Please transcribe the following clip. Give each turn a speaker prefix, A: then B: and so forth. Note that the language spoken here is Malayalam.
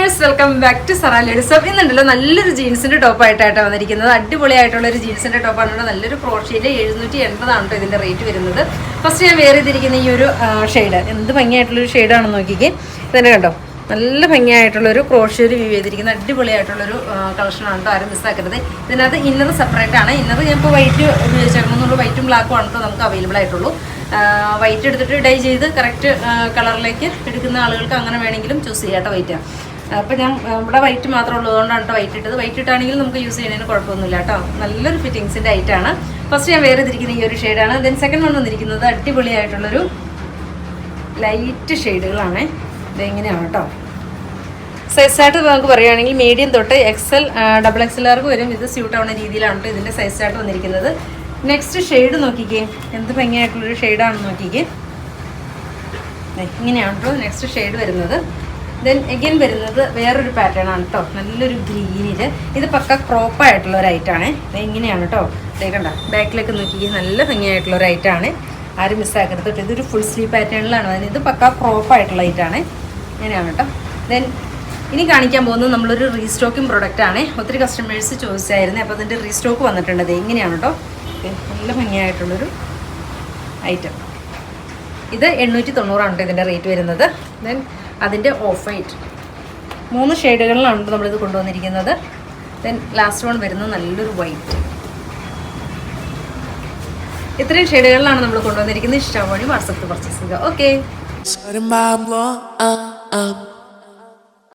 A: Viewers, welcome back to Sara ladies of. ഇന്നുണ്ടല്ലോ നല്ലൊരു ജീൻസിന്റെ ടോപ്പ് ആയിട്ടാണ് വന്നിരിക്കുന്നത്. അടിപൊളിയായിട്ടുള്ള ഒരു ജീൻസിന്റെ ടോപ്പാണ്. നല്ലൊരു ക്രോഷ്യയില് 780 ഇതിന്റെ റേറ്റ് വരുന്നത്. ഫസ്റ്റ് ഞാൻ വേറെ ചെയ്തിരിക്കുന്ന ഈ ഒരു ഷെയ്ഡ് എന്ത് ഭംഗിയായിട്ടുള്ളൊരു ഷെയ്ഡാണെന്ന് നോക്കിക്കേ. ഇതന്നെ കണ്ടോ, നല്ല ഭംഗിയായിട്ടുള്ളൊരു ക്രോഷ്യയിൽ വ്യൂ ചെയ്തിരിക്കുന്ന അടിപൊളിയായിട്ടുള്ളൊരു കളക്ഷനാണ് കേട്ടോ. ആരും മിസ്സാക്കരുത്. ഇതിനകത്ത് ഇന്നർ സെപ്പറേറ്റ് ആണ്. ഇന്നർ ഞാൻ ഇപ്പോൾ വൈറ്റ് ഉപയോഗിച്ചേക്കണമെന്നുള്ള വൈറ്റും ബ്ലാക്കും ആണ് കേട്ടോ നമുക്ക് അവൈലബിൾ ആയിട്ടുള്ളൂ. വൈറ്റ് എടുത്തിട്ട് ഡൈ ചെയ്ത് കറക്റ്റ് കളറിലേക്ക് എടുക്കുന്ന ആളുകൾക്ക് അങ്ങനെ വേണമെങ്കിലും ചൂസ് ചെയ്യാം കേട്ടോ വൈറ്റ്. അപ്പോൾ ഞാൻ ഇവിടെ വൈറ്റ് മാത്രം ഉള്ളതുകൊണ്ടാണ് കേട്ടോ വൈറ്റ് ഇട്ടത്. വൈറ്റ് ഇട്ടാണെങ്കിൽ നമുക്ക് യൂസ് ചെയ്യുന്നതിന് കുഴപ്പമൊന്നുമില്ല കേട്ടോ. നല്ലൊരു ഫിറ്റിങ്സിൻ്റെ ഐറ്റാണ്. ഫസ്റ്റ് ഞാൻ വേറെ ഇതിരിക്കുന്ന ഈ ഒരു ഷെയ്ഡാണ്. ദെൻ സെക്കൻഡ് വൺ വന്നിരിക്കുന്നത് അടിപൊളിയായിട്ടുള്ളൊരു ലൈറ്റ് ഷെയ്ഡുകളാണ്. ഇതെങ്ങനെയാണ് കേട്ടോ. സൈസ് ചാർട്ട് നമുക്ക് പറയുകയാണെങ്കിൽ മീഡിയം തൊട്ട് XL ഡബിൾ XLർക്ക് വരും. ഇത് സ്യൂട്ട് ആവുന്ന രീതിയിലാണ് കേട്ടോ ഇതിൻ്റെ സൈസ് ചാർട്ട് വന്നിരിക്കുന്നത്. നെക്സ്റ്റ് ഷെയ്ഡ് നോക്കിക്കേ, എന്ത് ഭംഗിയായിട്ടുള്ളൊരു ഷെയ്ഡാണെന്ന് നോക്കിക്കേ. ഇങ്ങനെയാണ് കേട്ടോ നെക്സ്റ്റ് ഷെയ്ഡ് വരുന്നത്. ദെൻ എഗെയിൻ വരുന്നത് വേറൊരു പാറ്റേൺ ആണ് കേട്ടോ. നല്ലൊരു ഗ്രീനിൽ ഇത് പക്ക ക്രോപ്പായിട്ടുള്ള ഒരു ഐറ്റാണ്. ഇങ്ങനെയാണ് കേട്ടോ. കണ്ട ബാക്കിലേക്ക് നോക്കിക്കേ, നല്ല ഭംഗിയായിട്ടുള്ള ഒരു ഐറ്റാണ്. ആരും മിസ്സാക്കരുത് കേട്ടോ. ഇതൊരു ഫുൾ സ്ലീവ് പാറ്റേണിലാണ് വരുന്നത്. ഇത് പക്ക ക്രോപ്പായിട്ടുള്ള ഐറ്റാണ്. ഇങ്ങനെയാണ് കേട്ടോ. ദെൻ ഇനി കാണിക്കാൻ പോകുന്നത് നമ്മളൊരു റീസ്റ്റോക്കിംഗ് പ്രൊഡക്റ്റ് ആണ്. ഒത്തിരി കസ്റ്റമേഴ്സ് ചോദിച്ചായിരുന്നു. അപ്പോൾ അതിൻ്റെ റീസ്റ്റോക്ക് വന്നിട്ടുണ്ട്. ഇങ്ങനെയാണ് കേട്ടോ. നല്ല ഭംഗിയായിട്ടുള്ളൊരു ഐറ്റം. ഇത് 890 ഇതിൻ്റെ റേറ്റ് വരുന്നത്. ദെൻ അതിൻ്റെ ഓഫ് വൈറ്റ് 3 ഷെയ്ഡുകളിലാണ് നമ്മളിത് കൊണ്ടുവന്നിരിക്കുന്നത്. ദെൻ ലാസ്റ്റ് വൺ വരുന്നത് നല്ലൊരു വൈറ്റ്. ഇത്രയും ഷെയ്ഡുകളിലാണ് നമ്മൾ കൊണ്ടുവന്നിരിക്കുന്നത്. ഇഷ്ടം വഴി വാട്സപ്പിൽ പർച്ചേസ് ചെയ്യുക. ഓക്കെ.